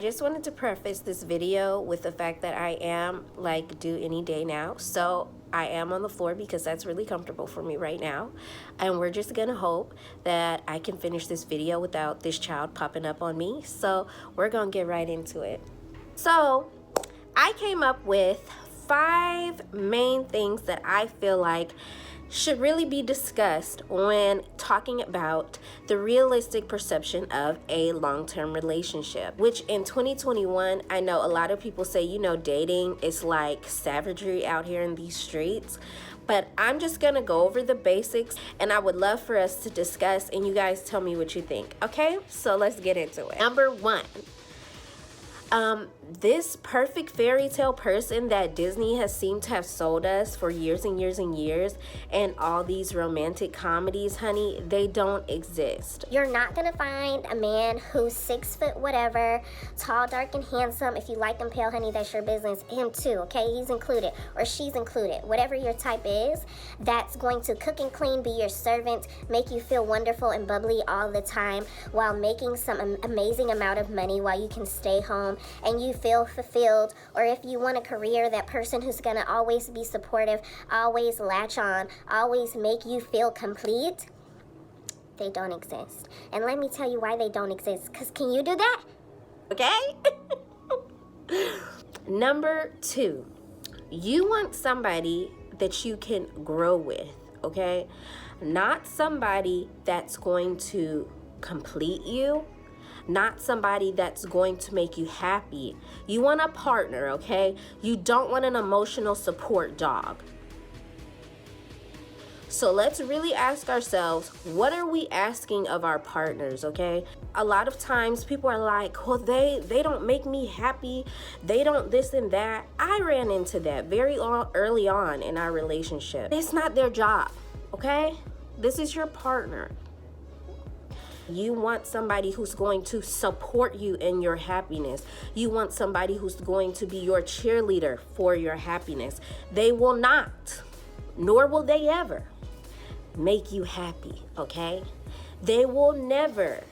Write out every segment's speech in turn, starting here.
just wanted to preface this video with the fact that I am like due any day now. So I am on the floor because that's really comfortable for me right now. And we're just gonna hope that I can finish this video without this child popping up on me. So we're gonna get right into it. So I came up with 5 main things that I feel like should really be discussed when talking about the realistic perception of a long-term relationship, which in 2021, I know a lot of people say, you know, dating is like savagery out here in these streets. But I'm just gonna go over the basics, and I would love for us to discuss and you guys tell me what you think. Okay, so let's get into it. Number 1. This perfect fairy tale person that Disney has seemed to have sold us for years and years and years, and all these romantic comedies, honey, they don't exist. You're not gonna find a man who's 6 foot whatever, tall, dark, and handsome. If you like him pale, honey, that's your business. Him too, okay? He's included, or she's included, whatever your type is, that's going to cook and clean, be your servant, make you feel wonderful and bubbly all the time, while making some amazing amount of money, while you can stay home and you feel fulfilled. Or if you want a career, that person who's gonna always be supportive, always latch on, always make you feel complete, they don't exist. And let me tell you why they don't exist, because can you do that? Okay? Number 2, you want somebody that you can grow with, okay? Not somebody that's going to complete you, not somebody that's going to make you happy. You want a partner, okay? You don't want an emotional support dog. So let's really ask ourselves, what are we asking of our partners, okay? A lot of times people are like, well, they don't make me happy. They don't this and that. I ran into that very early on in our relationship. It's not their job, okay? This is your partner. You want somebody who's going to support you in your happiness. You want somebody who's going to be your cheerleader for your happiness. They will not, nor will they ever, make you happy, okay? They will never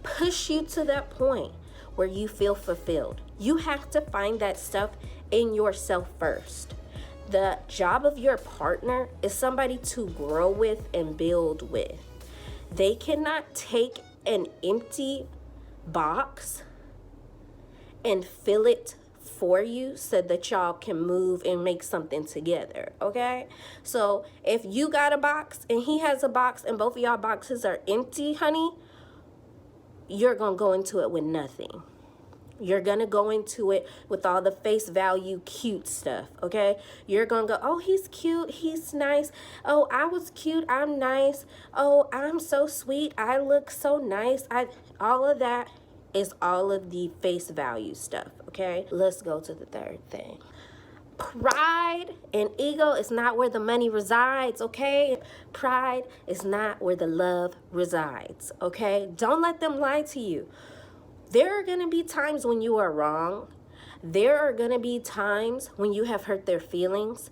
push you to that point where you feel fulfilled. You have to find that stuff in yourself first. The job of your partner is somebody to grow with and build with. They cannot take an empty box and fill it for you so that y'all can move and make something together, okay? So if you got a box and he has a box and both of y'all boxes are empty, honey, you're gonna go into it with nothing. You're gonna go into it with all the face value cute stuff, okay? You're gonna go, oh, he's cute, he's nice. Oh, I was cute, I'm nice. Oh, I'm so sweet, I look so nice. All of that is all of the face value stuff, okay? Let's go to the 3rd thing. Pride and ego is not where the money resides, okay? Pride is not where the love resides, okay? Don't let them lie to you. There are gonna be times when you are wrong. There are gonna be times when you have hurt their feelings.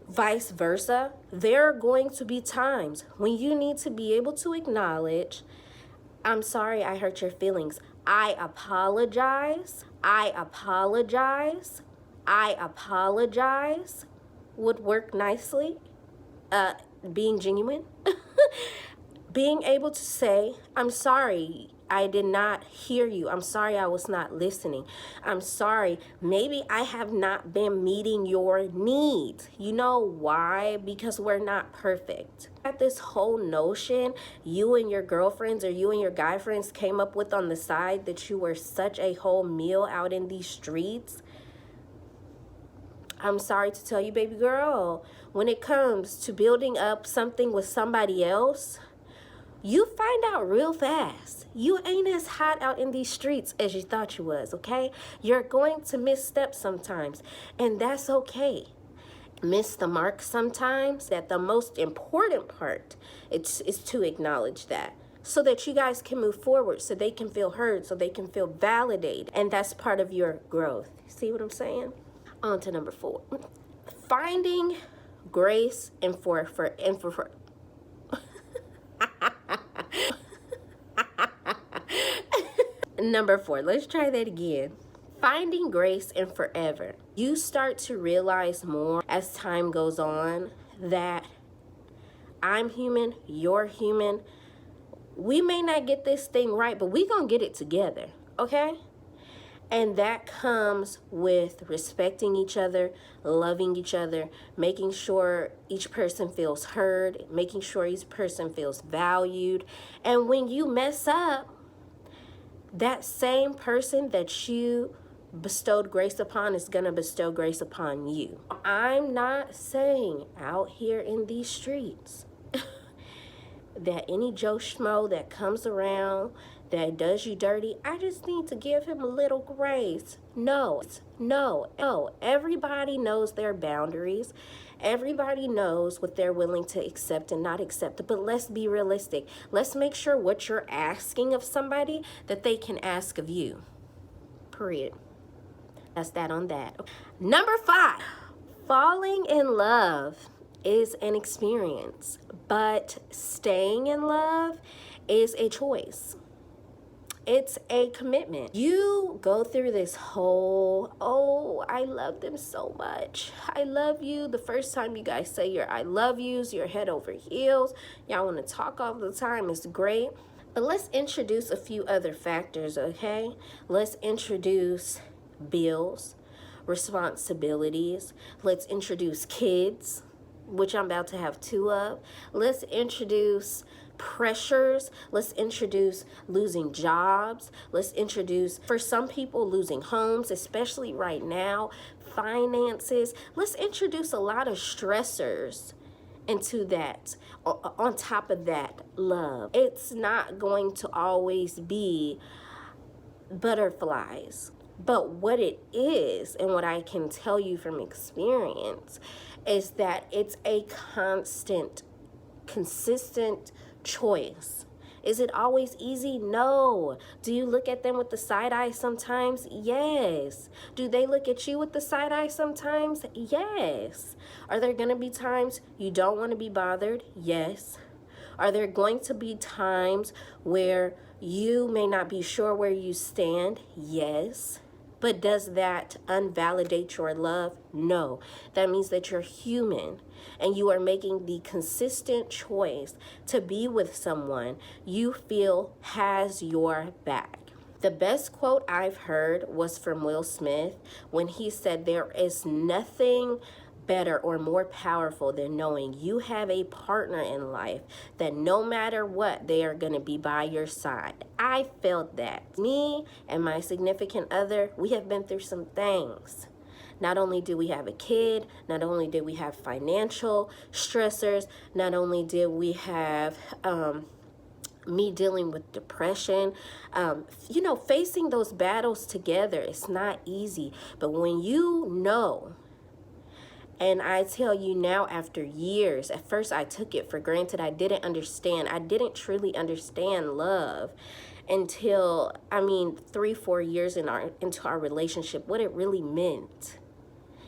Vice versa. There are going to be times when you need to be able to acknowledge, I'm sorry I hurt your feelings. I apologize. I apologize. I apologize would work nicely. Being genuine. Being able to say, I'm sorry, I did not hear you. I'm sorry I was not listening. I'm sorry, maybe I have not been meeting your needs. You know why? Because we're not perfect. At this whole notion you and your girlfriends or you and your guy friends came up with on the side that you were such a whole meal out in these streets. I'm sorry to tell you, baby girl, when it comes to building up something with somebody else, you find out real fast. You ain't as hot out in these streets as you thought you was, okay? You're going to misstep sometimes, and that's okay. Miss the mark sometimes. That the most important part is to acknowledge that, so that you guys can move forward, so they can feel heard, so they can feel validated, and that's part of your growth. See what I'm saying? On to number 4. Finding grace and for Number 4, let's try that again. Finding grace in forever. You start to realize more as time goes on that I'm human, you're human. We may not get this thing right, but we gonna get it together, okay? And that comes with respecting each other, loving each other, making sure each person feels heard, making sure each person feels valued. And when you mess up, that same person that you bestowed grace upon is going to bestow grace upon you. I'm not saying out here in these streets that any Joe Schmo that comes around that does you dirty, I just need to give him a little grace. No. Everybody knows their boundaries. Everybody knows what they're willing to accept and not accept. But let's be realistic. Let's make sure what you're asking of somebody that they can ask of you. Period. That's that on that. Number 5, falling in love is an experience, but staying in love is a choice. It's a commitment. You go through this whole, oh, I love them so much. I love you. The first time you guys say your I love yous, you're head over heels. Y'all want to talk all the time. It's great. But let's introduce a few other factors, okay? Let's introduce bills, responsibilities. Let's introduce kids, which I'm about to have 2 of. Let's introduce pressures. Let's introduce losing jobs. Let's introduce, for some people, losing homes, especially right now, finances. Let's introduce a lot of stressors into that. On top of that, love. It's not going to always be butterflies. But what it is, and what I can tell you from experience, is that it's a constant, consistent choice. Is it always easy? No. Do you look at them with the side eye sometimes? Yes. Do they look at you with the side eye sometimes? Yes. Are there going to be times you don't want to be bothered? Yes. Are there going to be times where you may not be sure where you stand? Yes. But does that invalidate your love? No. That means that you're human and you are making the consistent choice to be with someone you feel has your back. The best quote I've heard was from Will Smith when he said, "There is nothing better or more powerful than knowing you have a partner in life that no matter what, they are going to be by your side." I felt that. Me and my significant other, we have been through some things. Not only did we have a kid, not only did we have financial stressors, not only did we have me dealing with depression, facing those battles together, it's not easy. But when you know, and I tell you now, after years, at first I took it for granted. I didn't understand. I didn't truly understand love until, 3-4 years into our relationship, what it really meant.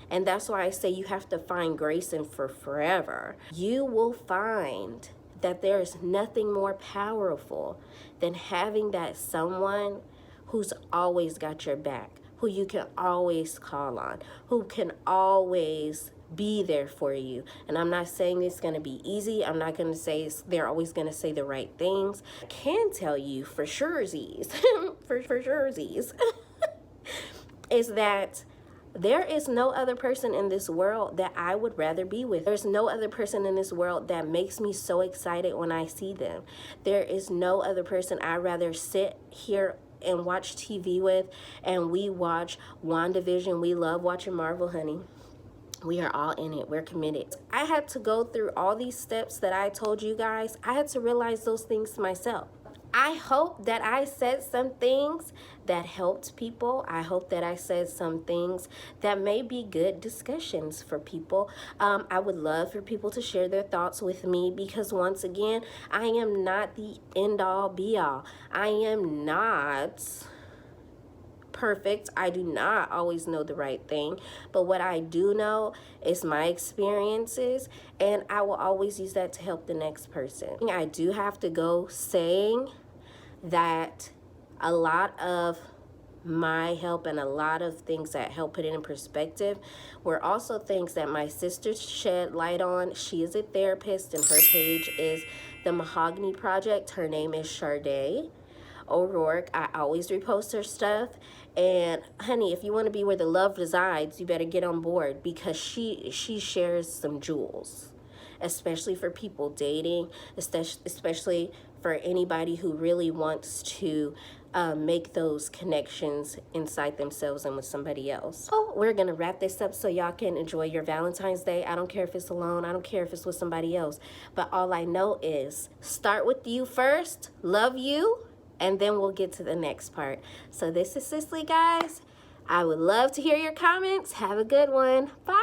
And that's why I say you have to find grace in for forever. You will find that there is nothing more powerful than having that someone who's always got your back, who you can always call on, who can always be there for you. And I'm not saying it's going to be easy. I'm not going to say they're always going to say the right things. I can tell you for surezies, for surezies, is that there is no other person in this world that I would rather be with. There's no other person in this world that makes me so excited when I see them. There is no other person I'd rather sit here and watch TV with, and we watch WandaVision. We love watching Marvel, honey. We are all in it. We're committed. I had to go through all these steps that I told you guys. I had to realize those things myself. I hope that I said some things that helped people. I hope that I said some things that may be good discussions for people. I would love for people to share their thoughts with me because, once again, I am not the end-all, be-all. I am not perfect. I do not always know the right thing, but what I do know is my experiences, and I will always use that to help the next person. I do have to go saying that a lot of my help and a lot of things that help put it in perspective were also things that my sister shed light on. She is a therapist and her page is the Mahogany Projek. Her name is Sharde O'Rourke. I always repost her stuff. And honey, if you want to be where the love resides, you better get on board, because she shares some jewels, especially for people dating, especially for anybody who really wants to make those connections inside themselves and with somebody else. Oh, we're gonna wrap this up so y'all can enjoy your Valentine's Day. I don't care if it's alone, I don't care if it's with somebody else, but all I know is start with you first, love you, and then we'll get to the next part. So this is Cicely, guys. I would love to hear your comments. Have a good one. Bye.